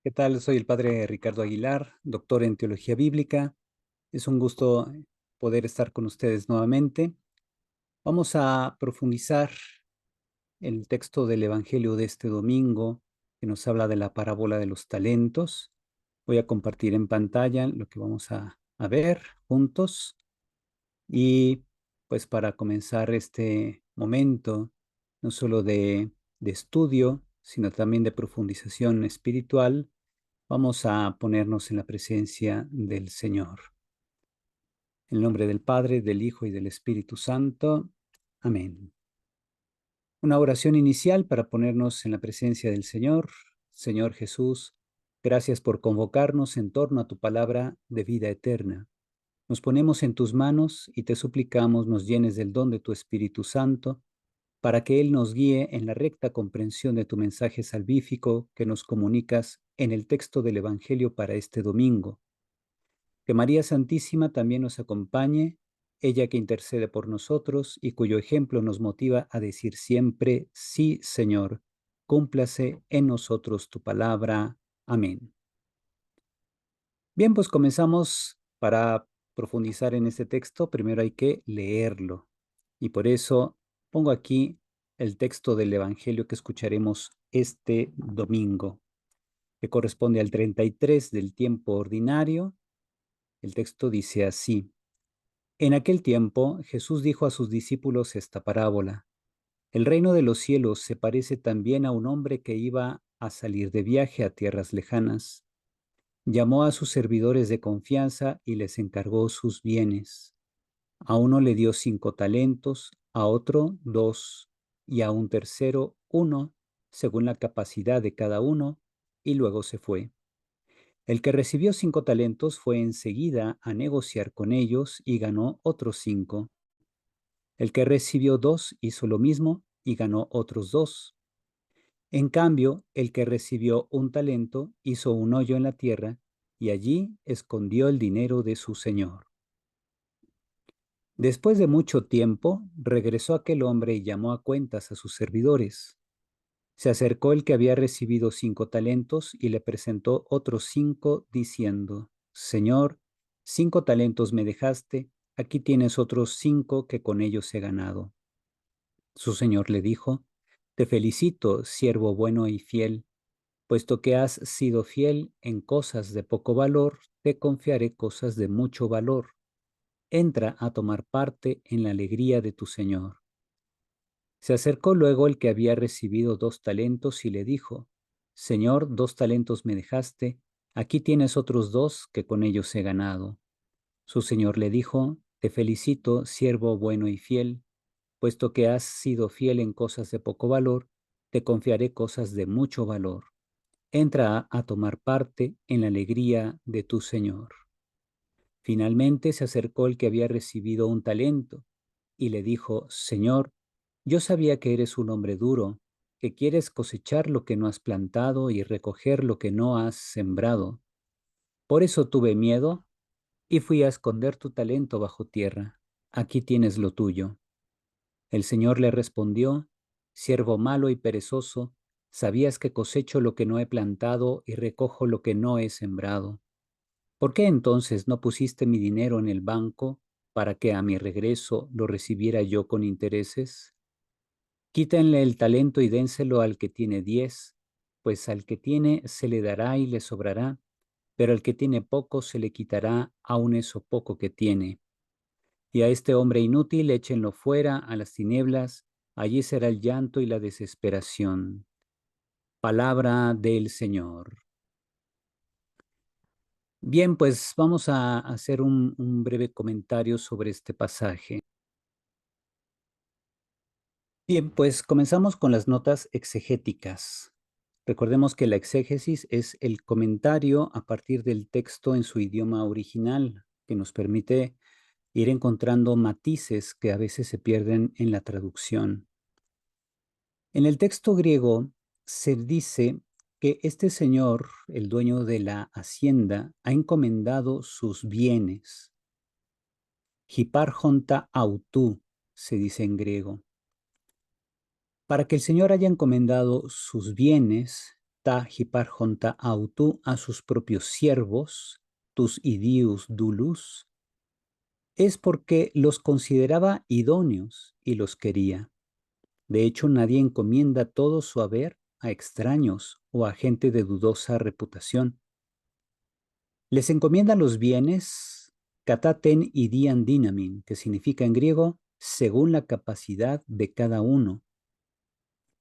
¿Qué tal? Soy el padre Ricardo Aguilar, doctor en teología bíblica. Es un gusto poder estar con ustedes nuevamente. Vamos a profundizar el texto del Evangelio de este domingo, que nos habla de la parábola de los talentos. Voy a compartir en pantalla lo que vamos a ver juntos. Y pues para comenzar este momento, no solo de estudio, sino también de profundización espiritual, vamos a ponernos en la presencia del Señor. En el nombre del Padre, del Hijo y del Espíritu Santo. Amén. Una oración inicial para ponernos en la presencia del Señor. Señor Jesús, gracias por convocarnos en torno a tu palabra de vida eterna. Nos ponemos en tus manos y te suplicamos nos llenes del don de tu Espíritu Santo para que Él nos guíe en la recta comprensión de tu mensaje salvífico que nos comunicas en el texto del Evangelio para este domingo. Que María Santísima también nos acompañe, ella que intercede por nosotros y cuyo ejemplo nos motiva a decir siempre, sí, Señor, cúmplase en nosotros tu palabra. Amén. Bien, pues comenzamos. Para profundizar en este texto, primero hay que leerlo. Y por eso pongo aquí el texto del Evangelio que escucharemos este domingo, que corresponde al 33 del tiempo ordinario. El texto dice así: En aquel tiempo Jesús dijo a sus discípulos esta parábola: El reino de los cielos se parece también a un hombre que iba a salir de viaje a tierras lejanas. Llamó a sus servidores de confianza y les encargó sus bienes. A uno le dio 5 talentos, a otro 2, y a un tercero 1, según la capacidad de cada uno, y luego se fue. El que recibió 5 talentos fue enseguida a negociar con ellos y ganó otros 5. El que recibió 2 hizo lo mismo y ganó otros 2. En cambio, el que recibió 1 talento hizo un hoyo en la tierra y allí escondió el dinero de su señor. Después de mucho tiempo, regresó aquel hombre y llamó a cuentas a sus servidores. Se acercó el que había recibido 5 talentos y le presentó otros 5, diciendo: Señor, 5 talentos me dejaste, aquí tienes otros 5 que con ellos he ganado. Su señor le dijo: Te felicito, siervo bueno y fiel, puesto que has sido fiel en cosas de poco valor, te confiaré cosas de mucho valor. Entra a tomar parte en la alegría de tu señor. Se acercó luego el que había recibido 2 talentos y le dijo: Señor, 2 talentos me dejaste, aquí tienes otros 2 que con ellos he ganado. Su señor le dijo: Te felicito, siervo bueno y fiel, puesto que has sido fiel en cosas de poco valor, te confiaré cosas de mucho valor. Entra a tomar parte en la alegría de tu señor. Finalmente se acercó el que había recibido 1 talento y le dijo: Señor, yo sabía que eres un hombre duro, que quieres cosechar lo que no has plantado y recoger lo que no has sembrado. Por eso tuve miedo y fui a esconder tu talento bajo tierra. Aquí tienes lo tuyo. El Señor le respondió: Siervo malo y perezoso, sabías que cosecho lo que no he plantado y recojo lo que no he sembrado. ¿Por qué entonces no pusiste mi dinero en el banco para que a mi regreso lo recibiera yo con intereses? Quítenle el talento y dénselo al que tiene 10, pues al que tiene se le dará y le sobrará, pero al que tiene poco se le quitará aun eso poco que tiene. Y a este hombre inútil échenlo fuera a las tinieblas, allí será el llanto y la desesperación. Palabra del Señor. Bien, pues vamos a hacer un breve comentario sobre este pasaje. Bien, pues comenzamos con las notas exegéticas. Recordemos que la exégesis es el comentario a partir del texto en su idioma original, que nos permite ir encontrando matices que a veces se pierden en la traducción. En el texto griego se dice que este señor, el dueño de la hacienda, ha encomendado sus bienes. Hiparchonta autou, se dice en griego. Para que el Señor haya encomendado sus bienes, ta hiparjonta autu a sus propios siervos, tus idius dulus, es porque los consideraba idóneos y los quería. De hecho, nadie encomienda todo su haber a extraños o a gente de dudosa reputación. Les encomienda los bienes kataten y dian dinamin, que significa en griego según la capacidad de cada uno,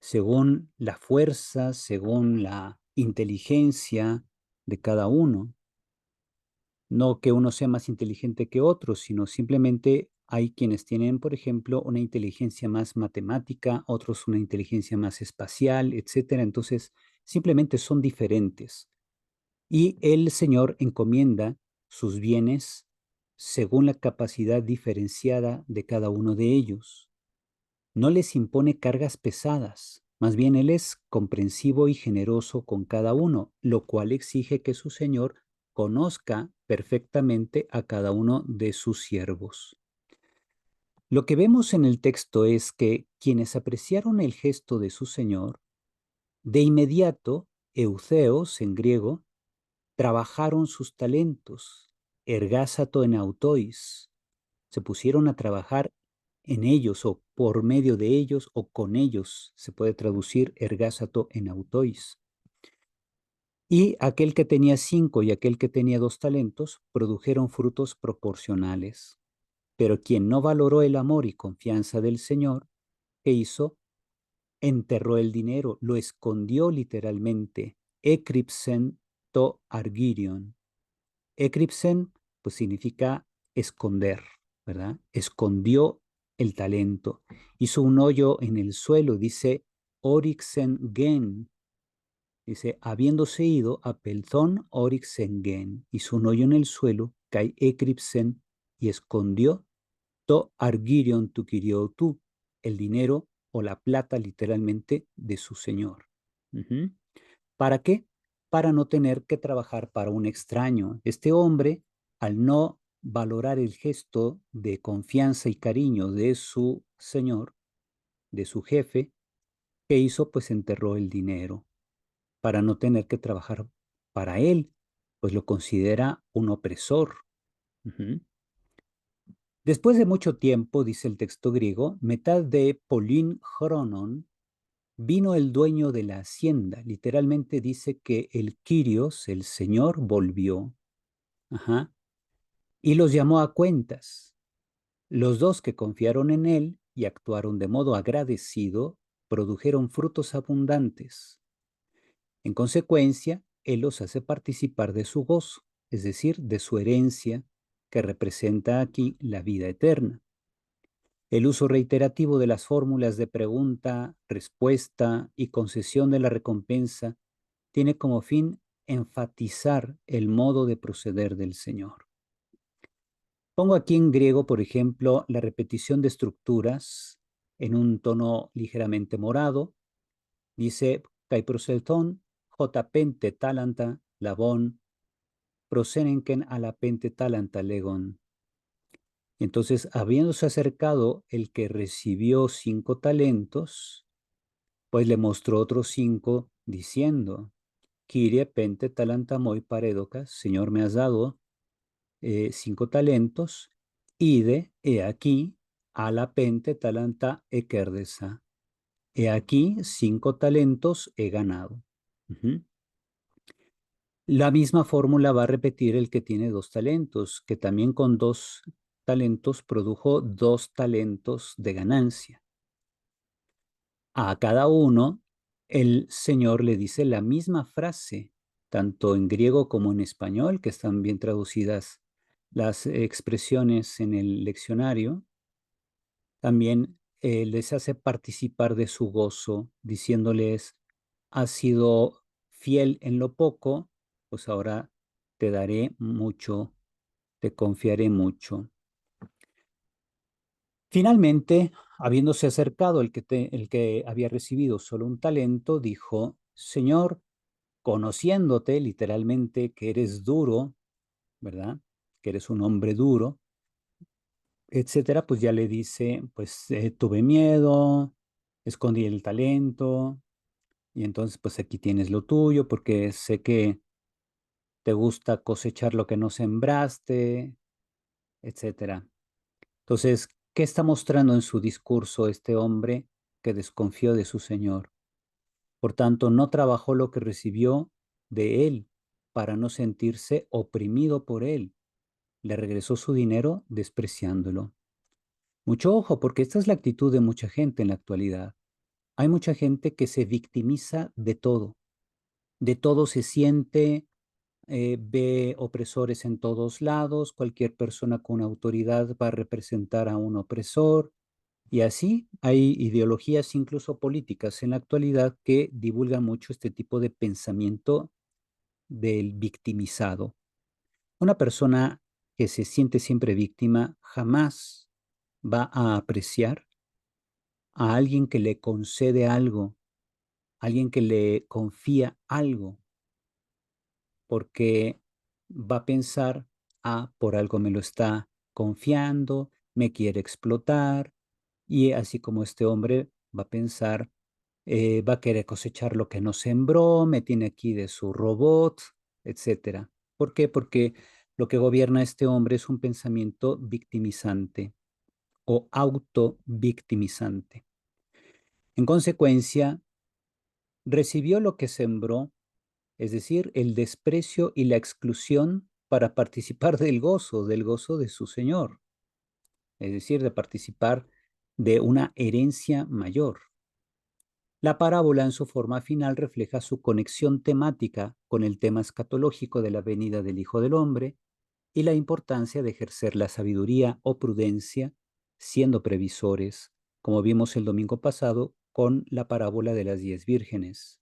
según la fuerza, según la inteligencia de cada uno. No que uno sea más inteligente que otro, sino simplemente hay quienes tienen, por ejemplo, una inteligencia más matemática, otros una inteligencia más espacial, etcétera. Entonces, simplemente son diferentes. Y el Señor encomienda sus bienes según la capacidad diferenciada de cada uno de ellos. No les impone cargas pesadas, más bien Él es comprensivo y generoso con cada uno, lo cual exige que su Señor conozca perfectamente a cada uno de sus siervos. Lo que vemos en el texto es que quienes apreciaron el gesto de su Señor, de inmediato, eutheos en griego, trabajaron sus talentos, ergásato en autois, se pusieron a trabajar en ellos o por medio de ellos o con ellos, se puede traducir ergásato en autois. Y aquel que tenía 5 y aquel que tenía 2 talentos produjeron frutos proporcionales. Pero quien no valoró el amor y confianza del Señor, ¿qué hizo? Enterró el dinero, lo escondió literalmente. Ecripsen to argirion. Ecripsen, pues significa esconder, ¿verdad? Escondió el talento. Hizo un hoyo en el suelo, dice Orixen gen. Dice, habiéndose ido a Pelzón Orixen gen. Hizo un hoyo en el suelo, kai Ecripsen, y escondió to argirion tu tu, el dinero o la plata literalmente de su señor. ¿Para qué? Para no tener que trabajar para un extraño. Este hombre, al no valorar el gesto de confianza y cariño de su señor, de su jefe, ¿qué hizo? Pues enterró el dinero para no tener que trabajar para él, pues lo considera un opresor. Después de mucho tiempo, dice el texto griego, metad de polin chronon, vino el dueño de la hacienda. Literalmente dice que el Kyrios, el Señor, volvió. Ajá. Y los llamó a cuentas. Los dos que confiaron en él y actuaron de modo agradecido, produjeron frutos abundantes. En consecuencia, él los hace participar de su gozo, es decir, de su herencia, que representa aquí la vida eterna. El uso reiterativo de las fórmulas de pregunta, respuesta y concesión de la recompensa tiene como fin enfatizar el modo de proceder del Señor. Pongo aquí en griego, por ejemplo, la repetición de estructuras en un tono ligeramente morado. Dice, kai proselton, jotapente talanta, labón, prosenenken alapente talanta legon. Entonces, habiéndose acercado el que recibió 5 talentos, pues le mostró otros 5 diciendo, Kyrie pente talanta moi paredocas, Señor, me has dado 5 talentos, ide, he aquí, a la pente talanta equerdesa. He aquí, 5 talentos he ganado. La misma fórmula va a repetir el que tiene 2 talentos, que también con 2 talentos produjo 2 talentos de ganancia. A cada uno, el Señor le dice la misma frase, tanto en griego como en español, que están bien traducidas las expresiones en el leccionario. También les hace participar de su gozo, diciéndoles, has sido fiel en lo poco, pues ahora te daré mucho, te confiaré mucho. Finalmente, habiéndose acercado el que había recibido solo un talento, dijo, Señor, conociéndote literalmente que eres duro, ¿verdad? Que eres un hombre duro, etcétera, pues ya le dice, pues tuve miedo, escondí el talento Y entonces, pues aquí tienes lo tuyo, porque sé que te gusta cosechar lo que no sembraste, etcétera. Entonces, ¿qué está mostrando en su discurso este hombre que desconfió de su Señor? Por tanto, no trabajó lo que recibió de él para no sentirse oprimido por él. Le regresó su dinero despreciándolo. Mucho ojo, porque esta es la actitud de mucha gente en la actualidad. Hay mucha gente que se victimiza de todo se siente, ve opresores en todos lados, cualquier persona con autoridad va a representar a un opresor, y así hay ideologías incluso políticas en la actualidad que divulgan mucho este tipo de pensamiento del victimizado. Una persona que se siente siempre víctima jamás va a apreciar a alguien que le concede algo, alguien que le confía algo, porque va a pensar, ah, por algo me lo está confiando, me quiere explotar, y así como este hombre va a pensar, va a querer cosechar lo que no sembró, me tiene aquí de su robot, etcétera. ¿Por qué? Porque lo que gobierna este hombre es un pensamiento victimizante o autovictimizante. En consecuencia, recibió lo que sembró, es decir, el desprecio y la exclusión para participar del gozo de su Señor, es decir, de participar de una herencia mayor. La parábola en su forma final refleja su conexión temática con el tema escatológico de la venida del Hijo del Hombre y la importancia de ejercer la sabiduría o prudencia siendo previsores, como vimos el domingo pasado con la parábola de las 10 vírgenes.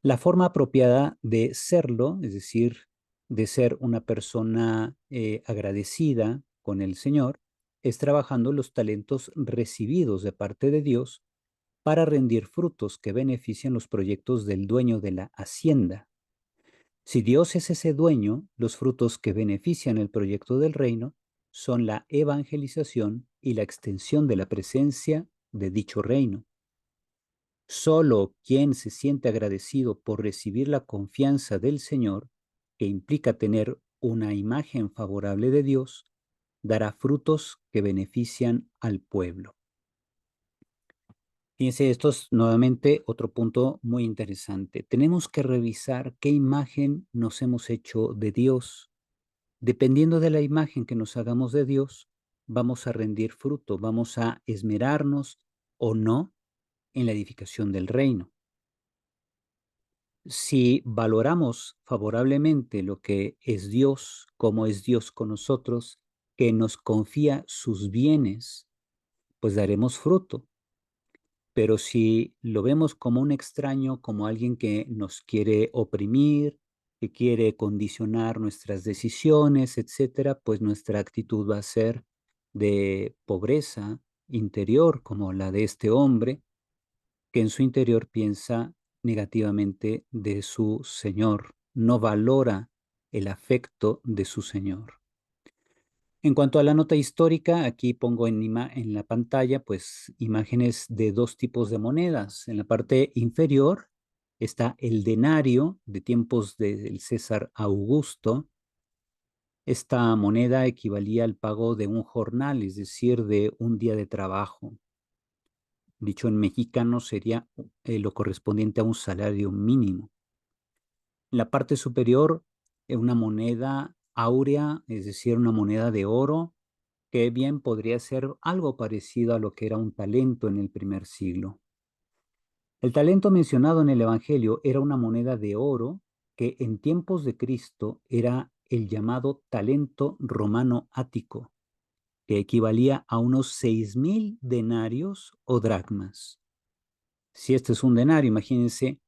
La forma apropiada de serlo, es decir, de ser una persona agradecida con el Señor, es trabajando los talentos recibidos de parte de Dios para rendir frutos que beneficien los proyectos del dueño de la hacienda. Si Dios es ese dueño, los frutos que benefician el proyecto del reino son la evangelización y la extensión de la presencia de dicho reino. Solo quien se siente agradecido por recibir la confianza del Señor, que implica tener una imagen favorable de Dios, dará frutos que benefician al pueblo. Fíjense, esto es nuevamente otro punto muy interesante. Tenemos que revisar qué imagen nos hemos hecho de Dios. Dependiendo de la imagen que nos hagamos de Dios, vamos a rendir fruto, vamos a esmerarnos o no en la edificación del reino. Si valoramos favorablemente lo que es Dios, cómo es Dios con nosotros, que nos confía sus bienes, pues daremos fruto. Pero si lo vemos como un extraño, como alguien que nos quiere oprimir, que quiere condicionar nuestras decisiones, etcétera, pues nuestra actitud va a ser de pobreza interior, como la de este hombre, que en su interior piensa negativamente de su Señor, no valora el afecto de su Señor. En cuanto a la nota histórica, aquí pongo en la pantalla pues imágenes de dos tipos de monedas. En la parte inferior está el denario de tiempos del César Augusto. Esta moneda equivalía al pago de un jornal, es decir, de un día de trabajo. Dicho en mexicano sería lo correspondiente a un salario mínimo. En la parte superior, una moneda áurea, es decir, una moneda de oro, que bien podría ser algo parecido a lo que era un talento en el primer siglo. El talento mencionado en el Evangelio era una moneda de oro que en tiempos de Cristo era el llamado talento romano ático, que equivalía a unos 6,000 denarios o dracmas. Si este es un denario, imagínense,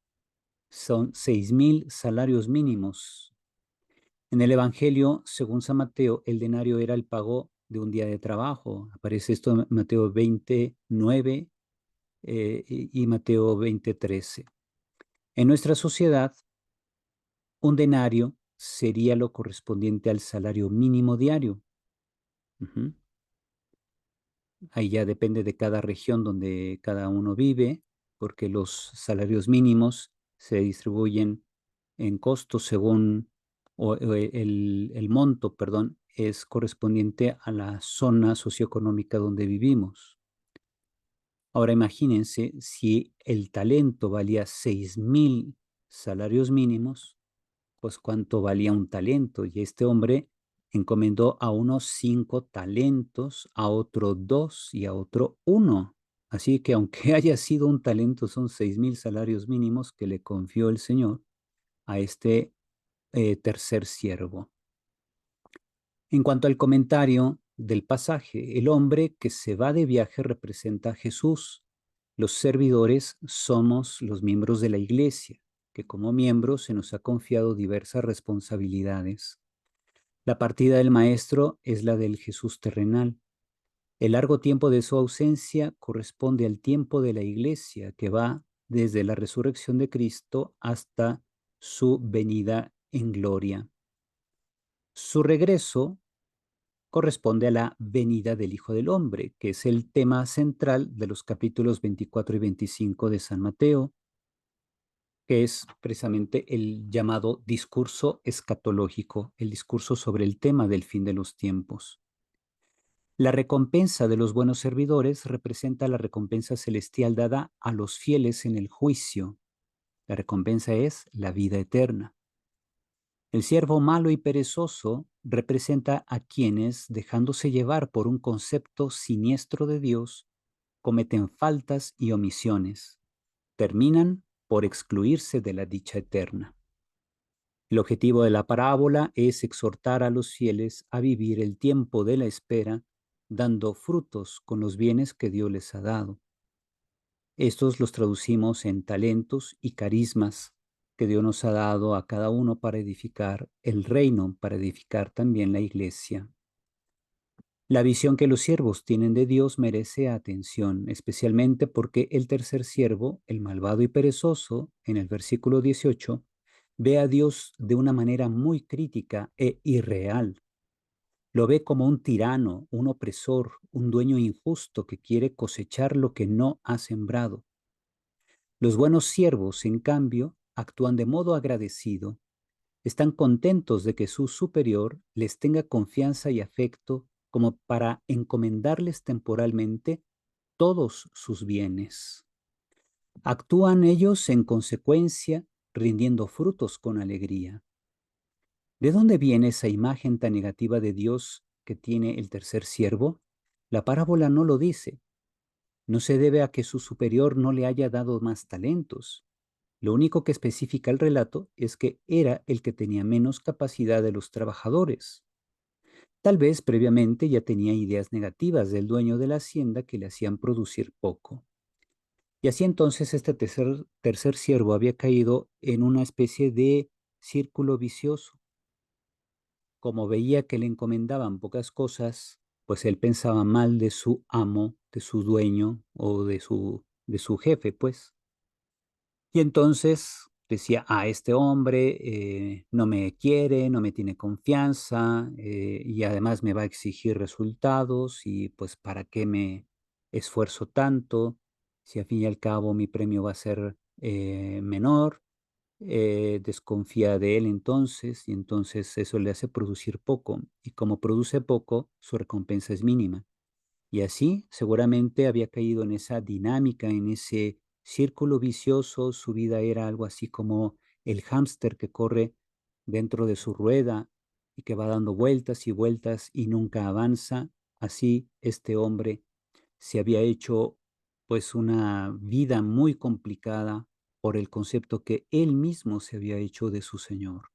son 6,000 salarios mínimos. En el Evangelio, según San Mateo, el denario era el pago de un día de trabajo. Aparece esto en Mateo 29 y Mateo 20:13. En nuestra sociedad, un denario sería lo correspondiente al salario mínimo diario. Uh -huh. Ahí ya depende de cada región donde cada uno vive. porque los salarios mínimos se distribuyen en costos según, o el monto, perdón, es correspondiente a la zona socioeconómica donde vivimos. Ahora imagínense si el talento valía 6,000 salarios mínimos, pues cuánto valía un talento. Y este hombre encomendó a unos 5 talentos, a otro 2 y a otro uno. Así que aunque haya sido un talento, son 6,000 salarios mínimos que le confió el Señor a este tercer siervo. En cuanto al comentario del pasaje, el hombre que se va de viaje representa a Jesús. Los servidores somos los miembros de la iglesia, que como miembros se nos ha confiado diversas responsabilidades. La partida del maestro es la del Jesús terrenal. El largo tiempo de su ausencia corresponde al tiempo de la iglesia, que va desde la resurrección de Cristo hasta su venida en gloria. Su regreso corresponde a la venida del Hijo del Hombre, que es el tema central de los capítulos 24 y 25 de San Mateo, que es precisamente el llamado discurso escatológico, el discurso sobre el tema del fin de los tiempos. La recompensa de los buenos servidores representa la recompensa celestial dada a los fieles en el juicio. La recompensa es la vida eterna. El siervo malo y perezoso representa a quienes, dejándose llevar por un concepto siniestro de Dios, cometen faltas y omisiones, terminan por excluirse de la dicha eterna. El objetivo de la parábola es exhortar a los fieles a vivir el tiempo de la espera, dando frutos con los bienes que Dios les ha dado. Estos los traducimos en talentos y carismas que Dios nos ha dado a cada uno para edificar el reino, para edificar también la iglesia. La visión que los siervos tienen de Dios merece atención, especialmente porque el tercer siervo, el malvado y perezoso, en el versículo 18, ve a Dios de una manera muy crítica e irreal. Lo ve como un tirano, un opresor, un dueño injusto que quiere cosechar lo que no ha sembrado. Los buenos siervos, en cambio, actúan de modo agradecido, están contentos de que su superior les tenga confianza y afecto como para encomendarles temporalmente todos sus bienes. Actúan ellos en consecuencia, rindiendo frutos con alegría. ¿De dónde viene esa imagen tan negativa de Dios que tiene el tercer siervo? La parábola no lo dice. No se debe a que su superior no le haya dado más talentos. Lo único que especifica el relato es que era el que tenía menos capacidad de los trabajadores. Tal vez previamente ya tenía ideas negativas del dueño de la hacienda que le hacían producir poco. Y así entonces este tercer siervo había caído en una especie de círculo vicioso. Como veía que le encomendaban pocas cosas, pues él pensaba mal de su amo, de su dueño o de su jefe, pues. Y entonces decía, este hombre no me quiere, no me tiene confianza y además me va a exigir resultados y pues para qué me esfuerzo tanto si al fin y al cabo mi premio va a ser menor. Desconfía de él entonces y entonces eso le hace producir poco y como produce poco, su recompensa es mínima. Y así seguramente había caído en esa dinámica, en ese círculo vicioso. Su vida era algo así como el hámster que corre dentro de su rueda y que va dando vueltas y vueltas y nunca avanza. Así este hombre se había hecho pues una vida muy complicada por el concepto que él mismo se había hecho de su Señor.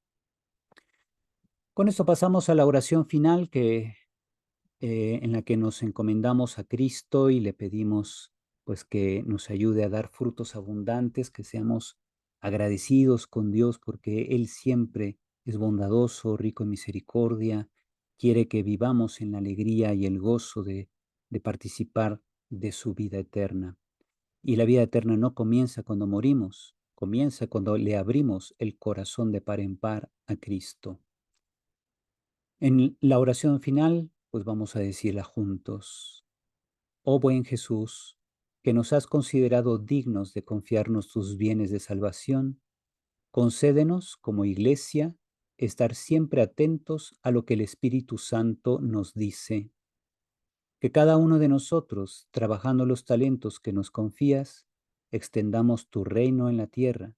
Con esto pasamos a la oración final en la que nos encomendamos a Cristo y le pedimos pues que nos ayude a dar frutos abundantes, que seamos agradecidos con Dios porque Él siempre es bondadoso, rico en misericordia, quiere que vivamos en la alegría y el gozo de participar de su vida eterna. Y la vida eterna no comienza cuando morimos, comienza cuando le abrimos el corazón de par en par a Cristo. En la oración final, pues vamos a decirla juntos. Oh buen Jesús, que nos has considerado dignos de confiarnos tus bienes de salvación, concédenos, como Iglesia, estar siempre atentos a lo que el Espíritu Santo nos dice. Que cada uno de nosotros, trabajando los talentos que nos confías, extendamos tu reino en la tierra.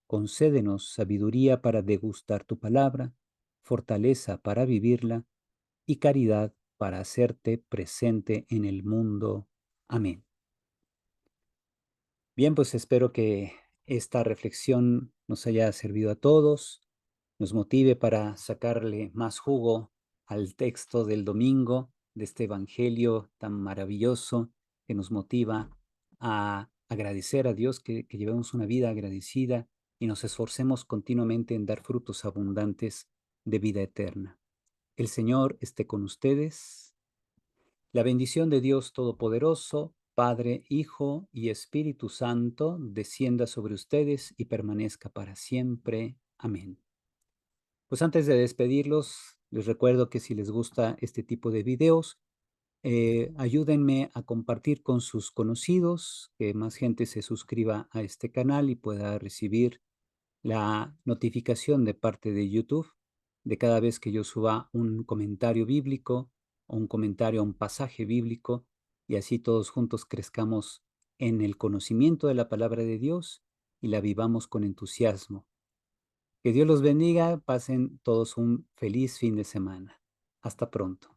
Concédenos sabiduría para degustar tu palabra, fortaleza para vivirla y caridad para hacerte presente en el mundo. Amén. Bien, pues espero que esta reflexión nos haya servido a todos, nos motive para sacarle más jugo al texto del domingo, de este evangelio tan maravilloso que nos motiva a agradecer a Dios, que llevemos una vida agradecida y nos esforcemos continuamente en dar frutos abundantes de vida eterna. El Señor esté con ustedes. La bendición de Dios Todopoderoso, Padre, Hijo y Espíritu Santo, descienda sobre ustedes y permanezca para siempre. Amén. Pues antes de despedirlos, les recuerdo que si les gusta este tipo de videos, ayúdenme a compartir con sus conocidos, que más gente se suscriba a este canal y pueda recibir la notificación de parte de YouTube de cada vez que yo suba un comentario bíblico o un comentario a un pasaje bíblico, y así todos juntos crezcamos en el conocimiento de la palabra de Dios y la vivamos con entusiasmo. Que Dios los bendiga, pasen todos un feliz fin de semana. Hasta pronto.